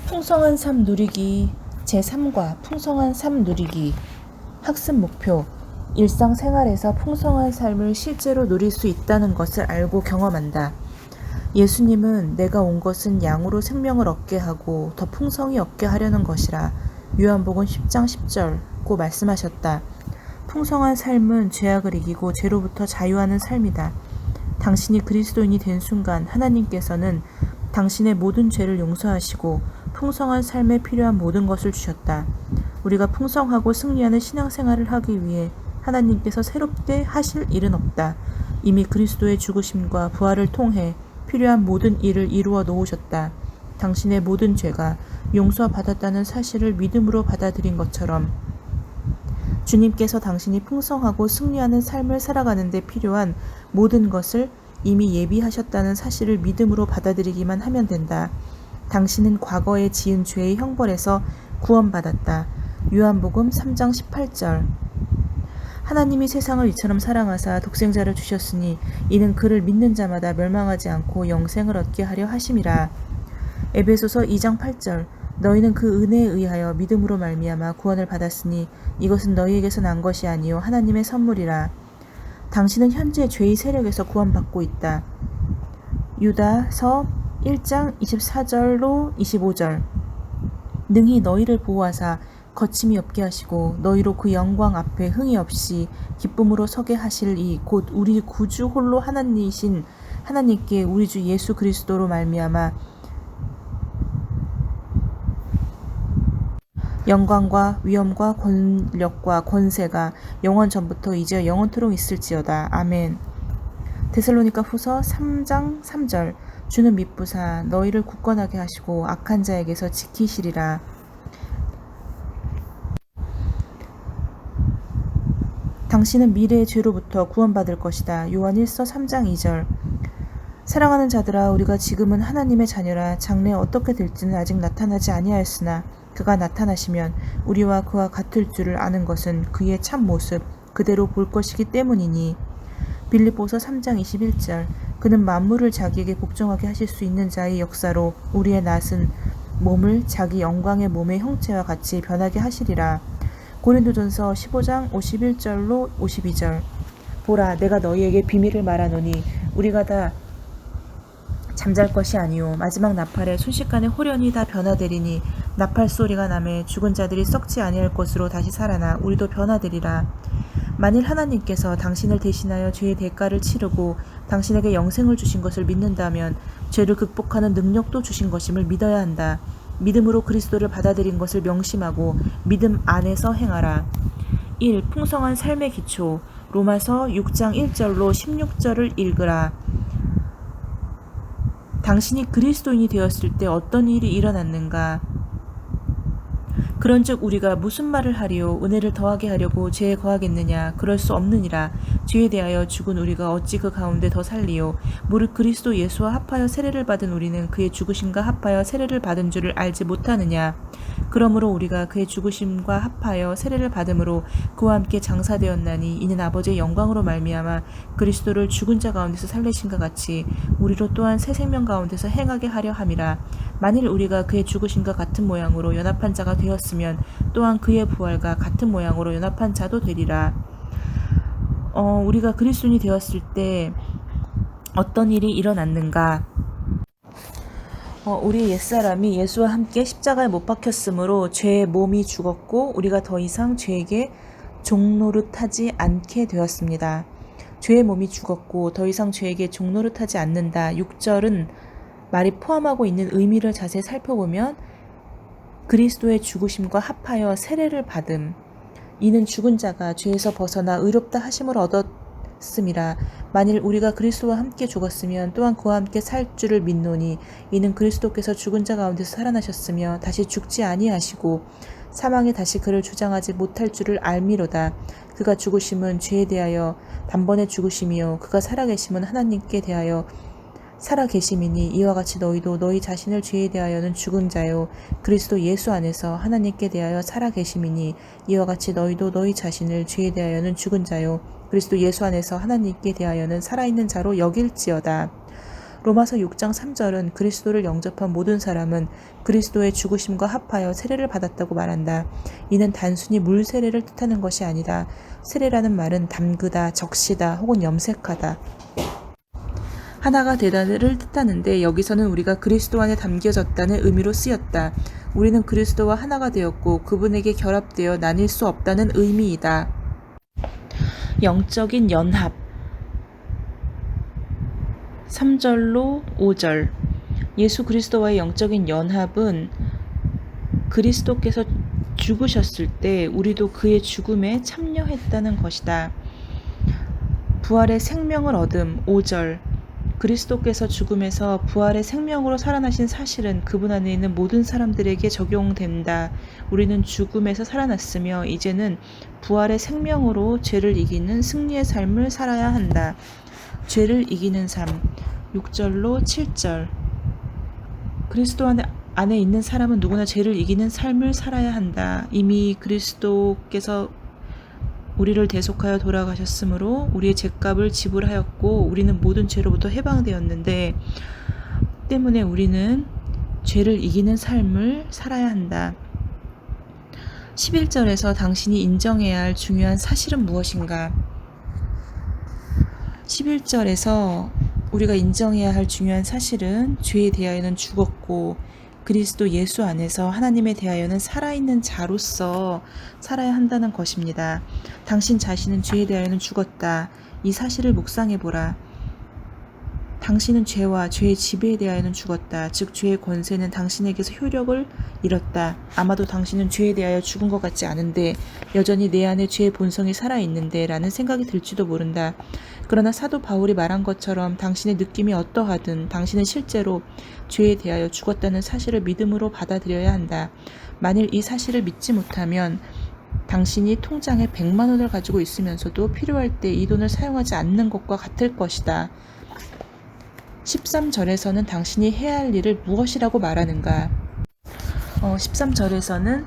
풍성한 삶 누리기 제3과 풍성한 삶 누리기 학습 목표 일상생활에서 풍성한 삶을 실제로 누릴 수 있다는 것을 알고 경험한다. 예수님은 내가 온 것은 양으로 생명을 얻게 하고 더 풍성히 얻게 하려는 것이라 요한복음 10장 10절고 말씀하셨다. 풍성한 삶은 죄악을 이기고 죄로부터 자유하는 삶이다. 당신이 그리스도인이 된 순간 하나님께서는 당신의 모든 죄를 용서하시고 풍성한 삶에 필요한 모든 것을 주셨다. 우리가 풍성하고 승리하는 신앙생활을 하기 위해 하나님께서 새롭게 하실 일은 없다. 이미 그리스도의 죽으심과 부활을 통해 필요한 모든 일을 이루어 놓으셨다. 당신의 모든 죄가 용서받았다는 사실을 믿음으로 받아들인 것처럼 주님께서 당신이 풍성하고 승리하는 삶을 살아가는 데 필요한 모든 것을 이미 예비하셨다는 사실을 믿음으로 받아들이기만 하면 된다. 당신은 과거에 지은 죄의 형벌에서 구원받았다. 요한복음 3장 18절. 하나님이 세상을 이처럼 사랑하사 독생자를 주셨으니 이는 그를 믿는 자마다 멸망하지 않고 영생을 얻게 하려 하심이라. 에베소서 2장 8절. 너희는 그 은혜에 의하여 믿음으로 말미암아 구원을 받았으니 이것은 너희에게서 난 것이 아니요 하나님의 선물이라. 당신은 현재 죄의 세력에서 구원받고 있다. 유다서 1장 24절로 25절. 능히 너희를 보호하사 거침이 없게 하시고 너희로 그 영광 앞에 흥이 없이 기쁨으로 서게 하실 이 곧 우리 구주 홀로 하나님이신 하나님께 우리 주 예수 그리스도로 말미암아 영광과 위엄과 권력과 권세가 영원 전부터 이제 영원토록 있을지어다. 아멘. 데살로니가 후서 3장 3절. 주는 미쁘사 너희를 굳건하게 하시고 악한 자에게서 지키시리라. 당신은 미래의 죄로부터 구원받을 것이다. 요한 1서 3장 2절. 사랑하는 자들아, 우리가 지금은 하나님의 자녀라. 장래에 어떻게 될지는 아직 나타나지 아니하였으나 그가 나타나시면 우리와 그와 같을 줄을 아는 것은 그의 참 모습 그대로 볼 것이기 때문이니. 빌립보서 3장 21절. 그는 만물을 자기에게 복종하게 하실 수 있는 자의 역사로 우리의 낫은 몸을 자기 영광의 몸의 형체와 같이 변하게 하시리라. 고린도전서 15장 51절로 52절. 보라, 내가 너희에게 비밀을 말하노니 우리가 다 잠잘 것이 아니요 마지막 나팔에 순식간에 호련히 다 변화되리니 나팔 소리가 나매 죽은 자들이 썩지 아니할 것으로 다시 살아나 우리도 변화되리라. 만일 하나님께서 당신을 대신하여 죄의 대가를 치르고 당신에게 영생을 주신 것을 믿는다면 죄를 극복하는 능력도 주신 것임을 믿어야 한다. 믿음으로 그리스도를 받아들인 것을 명심하고 믿음 안에서 행하라. 1. 풍성한 삶의 기초. 로마서 6장 1절로 16절을 읽으라. 당신이 그리스도인이 되었을 때 어떤 일이 일어났는가? 그런즉 우리가 무슨 말을 하리요? 은혜를 더하게 하려고 죄에 거하겠느냐? 그럴 수 없느니라. 죄에 대하여 죽은 우리가 어찌 그 가운데 더 살리요? 무릇 그리스도 예수와 합하여 세례를 받은 우리는 그의 죽으심과 합하여 세례를 받은 줄을 알지 못하느냐? 그러므로 우리가 그의 죽으심과 합하여 세례를 받음으로 그와 함께 장사되었나니 이는 아버지의 영광으로 말미암아 그리스도를 죽은 자 가운데서 살리신과 같이 우리로 또한 새 생명 가운데서 행하게 하려 함이라. 만일 우리가 그의 죽으심과 같은 모양으로 연합한 자가 되었으면 또한 그의 부활과 같은 모양으로 연합한 자도 되리라. 우리가 그리스도인이 되었을 때 어떤 일이 일어났는가? 우리 옛사람이 예수와 함께 십자가에 못 박혔으므로 죄의 몸이 죽었고 우리가 더 이상 죄에게 종노릇하지 않게 되었습니다. 죄의 몸이 죽었고 더 이상 죄에게 종노릇하지 않는다. 6절은 말이 포함하고 있는 의미를 자세히 살펴보면 그리스도의 죽으심과 합하여 세례를 받음. 이는 죽은 자가 죄에서 벗어나 의롭다 하심을 얻었음이라. 만일 우리가 그리스도와 함께 죽었으면 또한 그와 함께 살 줄을 믿노니 이는 그리스도께서 죽은 자 가운데서 살아나셨으며 다시 죽지 아니하시고 사망이 다시 그를 주장하지 못할 줄을 알미로다. 그가 죽으심은 죄에 대하여 단번에 죽으심이요 그가 살아계심은 하나님께 대하여 살아계심이니 이와 같이 너희도 너희 자신을 죄에 대하여는 죽은 자요 그리스도 예수 안에서 하나님께 대하여 살아계심이니 이와 같이 너희도 너희 자신을 죄에 대하여는 죽은 자요 그리스도 예수 안에서 하나님께 대하여는 살아있는 자로 여길지어다. 로마서 6장 3절은 그리스도를 영접한 모든 사람은 그리스도의 죽으심과 합하여 세례를 받았다고 말한다. 이는 단순히 물 세례를 뜻하는 것이 아니다. 세례라는 말은 담그다, 적시다 혹은 염색하다, 하나가 되다를 뜻하는데 여기서는 우리가 그리스도 안에 담겨졌다는 의미로 쓰였다. 우리는 그리스도와 하나가 되었고 그분에게 결합되어 나뉠 수 없다는 의미이다. 영적인 연합 3절로 5절. 예수 그리스도와의 영적인 연합은 그리스도께서 죽으셨을 때 우리도 그의 죽음에 참여했다는 것이다. 부활의 생명을 얻음 5절. 그리스도께서 죽음에서 부활의 생명으로 살아나신 사실은 그분 안에 있는 모든 사람들에게 적용된다. 우리는 죽음에서 살아났으며 이제는 부활의 생명으로 죄를 이기는 승리의 삶을 살아야 한다. 죄를 이기는 삶 6절로 7절. 그리스도 안에 있는 사람은 누구나 죄를 이기는 삶을 살아야 한다. 이미 그리스도께서 우리를 대속하여 돌아가셨으므로 우리의 죄값을 지불하였고 우리는 모든 죄로부터 해방되었는데 때문에 우리는 죄를 이기는 삶을 살아야 한다. 11절에서 당신이 인정해야 할 중요한 사실은 무엇인가? 11절에서 우리가 인정해야 할 중요한 사실은 죄에 대하여는 죽었고 그리스도 예수 안에서 하나님에 대하여는 살아있는 자로서 살아야 한다는 것입니다. 당신 자신은 죄에 대하여는 죽었다. 이 사실을 묵상해보라. 당신은 죄와 죄의 지배에 대하여는 죽었다. 즉 죄의 권세는 당신에게서 효력을 잃었다. 아마도 당신은 죄에 대하여 죽은 것 같지 않은데 여전히 내 안에 죄의 본성이 살아있는데 라는 생각이 들지도 모른다. 그러나 사도 바울이 말한 것처럼 당신의 느낌이 어떠하든 당신은 실제로 죄에 대하여 죽었다는 사실을 믿음으로 받아들여야 한다. 만일 이 사실을 믿지 못하면 당신이 통장에 100만 원을 가지고 있으면서도 필요할 때 이 돈을 사용하지 않는 것과 같을 것이다. 13절에서는 당신이 해야 할 일을 무엇이라고 말하는가? 13절에서는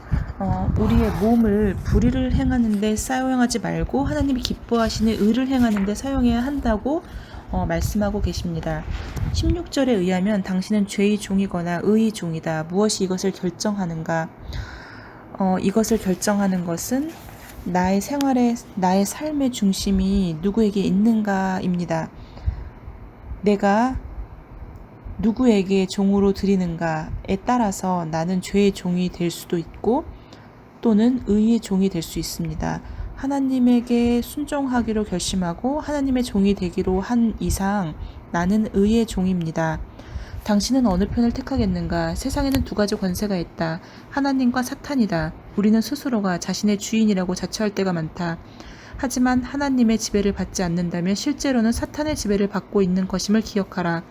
우리의 몸을 불의를 행하는 데 사용하지 말고 하나님이 기뻐하시는 의를 행하는 데 사용해야 한다고 말씀하고 계십니다. 16절에 의하면 당신은 죄의 종이거나 의의 종이다. 무엇이 이것을 결정하는가? 이것을 결정하는 것은 나의 삶의 중심이 누구에게 있는가입니다. 내가 누구에게 종으로 드리는가에 따라서 나는 죄의 종이 될 수도 있고 또는 의의 종이 될 수 있습니다. 하나님에게 순종하기로 결심하고 하나님의 종이 되기로 한 이상 나는 의의 종입니다. 당신은 어느 편을 택하겠는가? 세상에는 두 가지 권세가 있다. 하나님과 사탄이다. 우리는 스스로가 자신의 주인이라고 자처할 때가 많다. 하지만 하나님의 지배를 받지 않는다면 실제로는 사탄의 지배를 받고 있는 것임을 기억하라.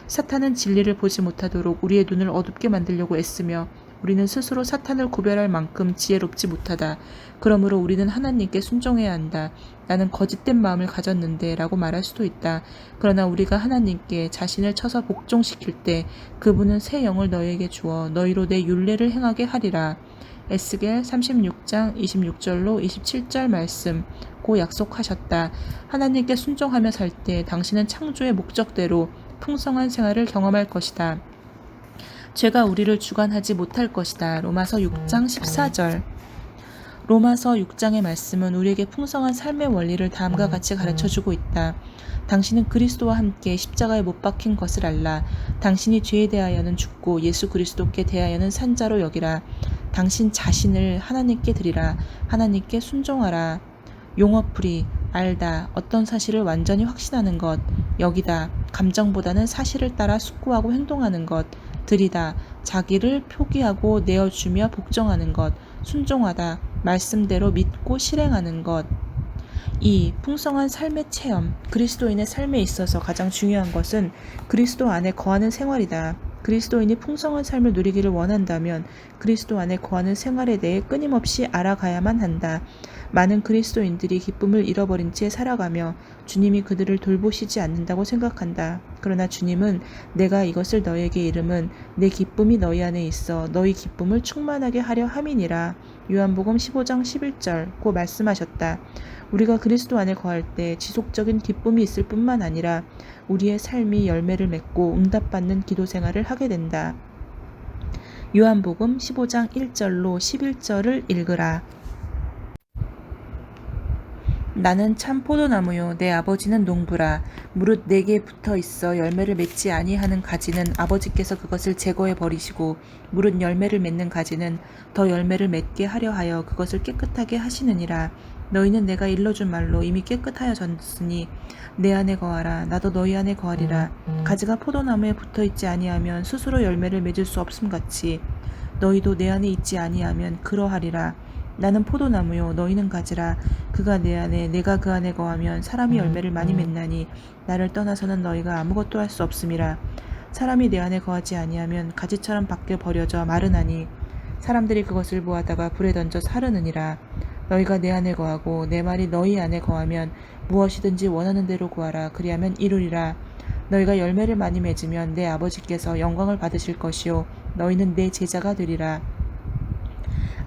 사탄은 진리를 보지 못하도록 우리의 눈을 어둡게 만들려고 애쓰며 우리는 스스로 사탄을 구별할 만큼 지혜롭지 못하다. 그러므로 우리는 하나님께 순종해야 한다. 나는 거짓된 마음을 가졌는데 라고 말할 수도 있다. 그러나 우리가 하나님께 자신을 쳐서 복종시킬 때 그분은 새 영을 너희에게 주어 너희로 내 율례를 행하게 하리라. 에스겔 36장 26절로 27절 말씀 고 약속하셨다. 하나님께 순종하며 살 때 당신은 창조의 목적대로 풍성한 생활을 경험할 것이다. 죄가 우리를 주관하지 못할 것이다. 로마서 6장 14절. 로마서 6장의 말씀은 우리에게 풍성한 삶의 원리를 다음과 같이 가르쳐주고 있다. 당신은 그리스도와 함께 십자가에 못 박힌 것을 알라. 당신이 죄에 대하여는 죽고 예수 그리스도께 대하여는 산 자로 여기라. 당신 자신을 하나님께 드리라. 하나님께 순종하라. 용어풀이 알다, 어떤 사실을 완전히 확신하는 것, 여기다, 감정보다는 사실을 따라 숙고하고 행동하는 것, 드리다, 자기를 표기하고 내어주며 복종하는 것, 순종하다, 말씀대로 믿고 실행하는 것. 이 풍성한 삶의 체험, 그리스도인의 삶에 있어서 가장 중요한 것은 그리스도 안에 거하는 생활이다. 그리스도인이 풍성한 삶을 누리기를 원한다면 그리스도 안에 거하는 생활에 대해 끊임없이 알아가야만 한다. 많은 그리스도인들이 기쁨을 잃어버린 채 살아가며 주님이 그들을 돌보시지 않는다고 생각한다. 그러나 주님은 내가 이것을 너희에게 이름은 내 기쁨이 너희 안에 있어 너희 기쁨을 충만하게 하려 함이니라. 요한복음 15장 11절고 말씀하셨다. 우리가 그리스도 안에 거할 때 지속적인 기쁨이 있을 뿐만 아니라 우리의 삶이 열매를 맺고 응답받는 기도 생활을 하게 된다. 요한복음 15장 1절로 11절을 읽으라. 나는 참 포도나무요 내 아버지는 농부라. 무릇 내게 붙어 있어 열매를 맺지 아니하는 가지는 아버지께서 그것을 제거해 버리시고 무릇 열매를 맺는 가지는 더 열매를 맺게 하려 하여 그것을 깨끗하게 하시느니라. 너희는 내가 일러준 말로 이미 깨끗하여졌으니 내 안에 거하라. 나도 너희 안에 거하리라. 가지가 포도나무에 붙어 있지 아니하면 스스로 열매를 맺을 수 없음같이 너희도 내 안에 있지 아니하면 그러하리라. 나는 포도나무요 너희는 가지라. 그가 내 안에 내가 그 안에 거하면 사람이 열매를 많이 맺나니 나를 떠나서는 너희가 아무것도 할 수 없음이라. 사람이 내 안에 거하지 아니하면 가지처럼 밖에 버려져 마르나니 사람들이 그것을 보아다가 불에 던져 사르느니라. 너희가 내 안에 거하고 내 말이 너희 안에 거하면 무엇이든지 원하는 대로 구하라. 그리하면 이루리라. 너희가 열매를 많이 맺으면 내 아버지께서 영광을 받으실 것이요 너희는 내 제자가 되리라.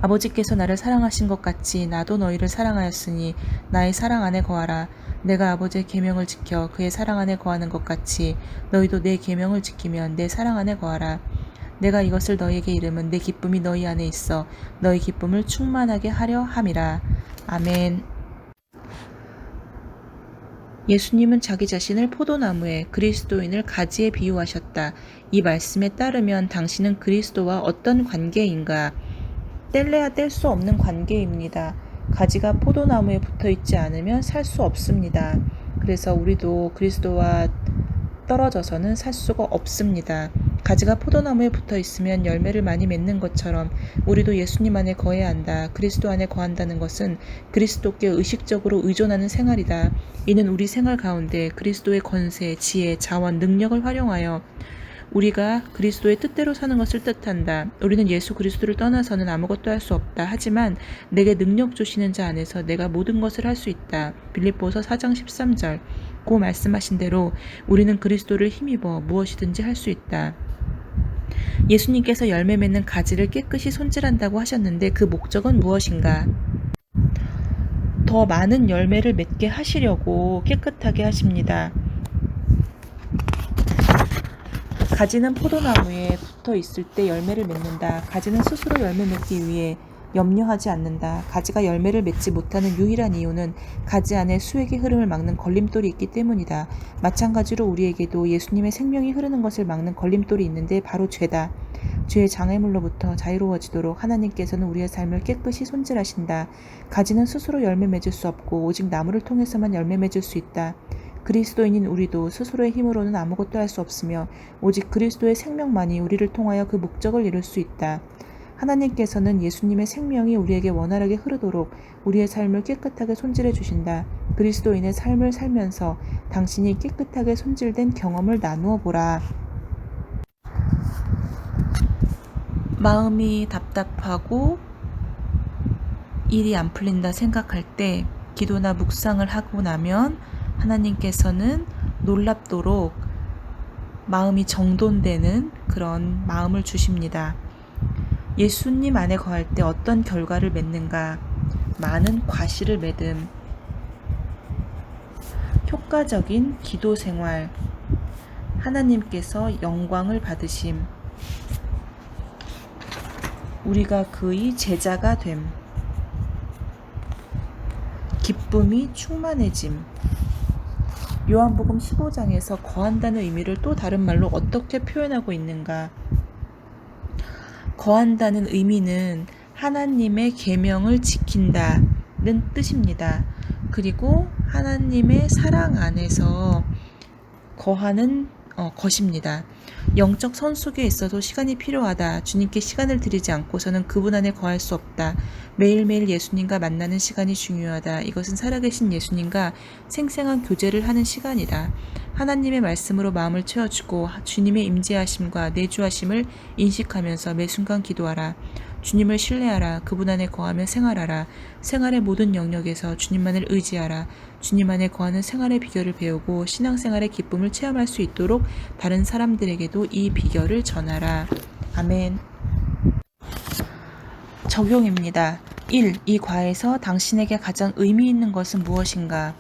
아버지께서 나를 사랑하신 것 같이 나도 너희를 사랑하였으니 나의 사랑 안에 거하라. 내가 아버지의 계명을 지켜 그의 사랑 안에 거하는 것 같이 너희도 내 계명을 지키면 내 사랑 안에 거하라. 내가 이것을 너희에게 이름은 내 기쁨이 너희 안에 있어 너희 기쁨을 충만하게 하려 함이라. 아멘. 예수님은 자기 자신을 포도나무에 그리스도인을 가지에 비유하셨다. 이 말씀에 따르면 당신은 그리스도와 어떤 관계인가? 뗄래야 뗄 수 없는 관계입니다. 가지가 포도나무에 붙어 있지 않으면 살 수 없습니다. 그래서 우리도 그리스도와 떨어져서는 살 수가 없습니다. 가지가 포도나무에 붙어 있으면 열매를 많이 맺는 것처럼 우리도 예수님 안에 거해야 한다. 그리스도 안에 거한다는 것은 그리스도께 의식적으로 의존하는 생활이다. 이는 우리 생활 가운데 그리스도의 권세, 지혜, 자원, 능력을 활용하여 우리가 그리스도의 뜻대로 사는 것을 뜻한다. 우리는 예수 그리스도를 떠나서는 아무것도 할 수 없다. 하지만 내게 능력 주시는 자 안에서 내가 모든 것을 할 수 있다. 빌립보서 4장 13절. 고 말씀하신 대로 우리는 그리스도를 힘입어 무엇이든지 할 수 있다. 예수님께서 열매 맺는 가지를 깨끗이 손질한다고 하셨는데 그 목적은 무엇인가? 더 많은 열매를 맺게 하시려고 깨끗하게 하십니다. 가지는 포도나무에 붙어 있을 때 열매를 맺는다. 가지는 스스로 열매 맺기 위해 염려하지 않는다. 가지가 열매를 맺지 못하는 유일한 이유는 가지 안에 수액의 흐름을 막는 걸림돌이 있기 때문이다. 마찬가지로 우리에게도 예수님의 생명이 흐르는 것을 막는 걸림돌이 있는데 바로 죄다. 죄의 장애물로부터 자유로워지도록 하나님께서는 우리의 삶을 깨끗이 손질하신다. 가지는 스스로 열매 맺을 수 없고 오직 나무를 통해서만 열매 맺을 수 있다. 그리스도인인 우리도 스스로의 힘으로는 아무것도 할 수 없으며 오직 그리스도의 생명만이 우리를 통하여 그 목적을 이룰 수 있다. 하나님께서는 예수님의 생명이 우리에게 원활하게 흐르도록 우리의 삶을 깨끗하게 손질해 주신다. 그리스도인의 삶을 살면서 당신이 깨끗하게 손질된 경험을 나누어 보라. 마음이 답답하고 일이 안 풀린다 생각할 때 기도나 묵상을 하고 나면 하나님께서는 놀랍도록 마음이 정돈되는 그런 마음을 주십니다. 예수님 안에 거할 때 어떤 결과를 맺는가? 많은 과실을 맺음, 효과적인 기도 생활, 하나님께서 영광을 받으심, 우리가 그의 제자가 됨, 기쁨이 충만해짐. 요한복음 15장에서 거한다는 의미를 또 다른 말로 어떻게 표현하고 있는가? 거한다는 의미는 하나님의 계명을 지킨다는 뜻입니다. 그리고 하나님의 사랑 안에서 거하는 것입니다. 영적 선 속에 있어도 시간이 필요하다. 주님께 시간을 들이지 않고서는 그분 안에 거할 수 없다. 매일매일 예수님과 만나는 시간이 중요하다. 이것은 살아계신 예수님과 생생한 교제를 하는 시간이다. 하나님의 말씀으로 마음을 채워주고 주님의 임재하심과 내주하심을 인식하면서 매 순간 기도하라. 주님을 신뢰하라. 그분 안에 거하며 생활하라. 생활의 모든 영역에서 주님만을 의지하라. 주님 안에 거하는 생활의 비결을 배우고 신앙생활의 기쁨을 체험할 수 있도록 다른 사람들에게도 이 비결을 전하라. 아멘. 적용입니다. 1. 이 과에서 당신에게 가장 의미 있는 것은 무엇인가?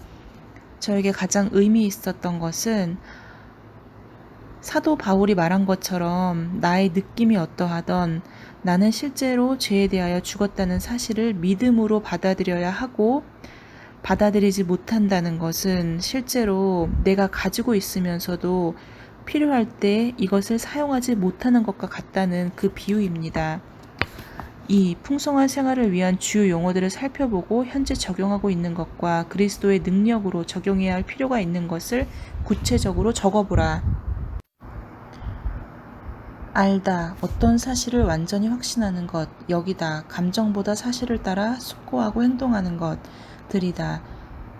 저에게 가장 의미 있었던 것은 사도 바울이 말한 것처럼 나의 느낌이 어떠하던 나는 실제로 죄에 대하여 죽었다는 사실을 믿음으로 받아들여야 하고, 받아들이지 못한다는 것은 실제로 내가 가지고 있으면서도 필요할 때 이것을 사용하지 못하는 것과 같다는 그 비유입니다. 2. 풍성한 생활을 위한 주요 용어들을 살펴보고 현재 적용하고 있는 것과 그리스도의 능력으로 적용해야 할 필요가 있는 것을 구체적으로 적어보라. 알다, 어떤 사실을 완전히 확신하는 것. 여기다, 감정보다 사실을 따라 숙고하고 행동하는 것. 들이다,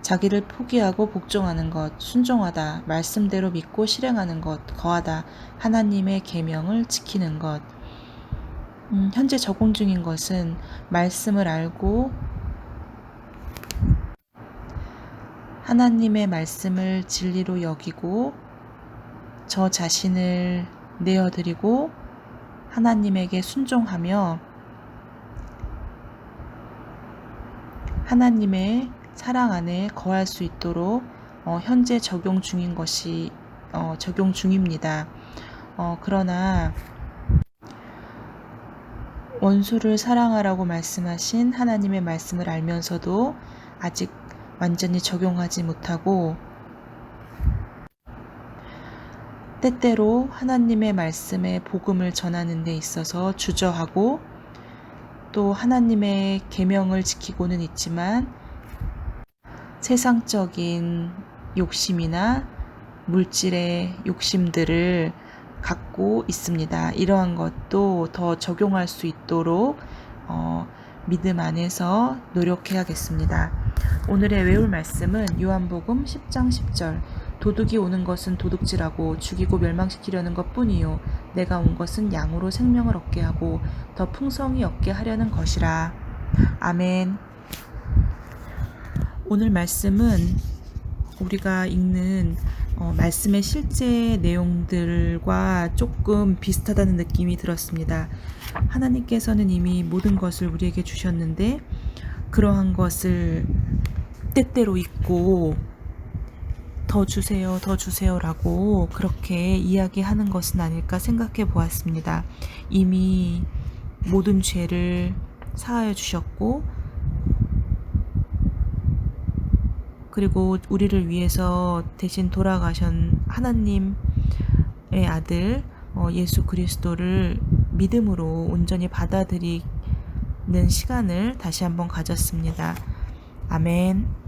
자기를 포기하고 복종하는 것. 순종하다, 말씀대로 믿고 실행하는 것. 거하다, 하나님의 계명을 지키는 것. 현재 적용 중인 것은 말씀을 알고 하나님의 말씀을 진리로 여기고 저 자신을 내어드리고 하나님에게 순종하며 하나님의 사랑 안에 거할 수 있도록 현재 적용 중인 것이 적용 중입니다. 그러나 원수를 사랑하라고 말씀하신 하나님의 말씀을 알면서도 아직 완전히 적용하지 못하고 때때로 하나님의 말씀에 복음을 전하는 데 있어서 주저하고 또 하나님의 계명을 지키고는 있지만 세상적인 욕심이나 물질의 욕심들을 갖고 있습니다. 이러한 것도 더 적용할 수 있도록 믿음 안에서 노력해야겠습니다. 오늘의 외울 말씀은 요한복음 10장 10절. 도둑이 오는 것은 도둑질하고 죽이고 멸망시키려는 것뿐이요 내가 온 것은 양으로 생명을 얻게 하고 더 풍성히 얻게 하려는 것이라. 아멘. 오늘 말씀은 우리가 읽는 말씀의 실제 내용들과 조금 비슷하다는 느낌이 들었습니다. 하나님께서는 이미 모든 것을 우리에게 주셨는데 그러한 것을 때때로 잊고 더 주세요, 더 주세요라고 그렇게 이야기하는 것은 아닐까 생각해 보았습니다. 이미 모든 죄를 사하여 주셨고 그리고 우리를 위해서 대신 돌아가신 하나님의 아들 예수 그리스도를 믿음으로 온전히 받아들이는 시간을 다시 한번 가졌습니다. 아멘.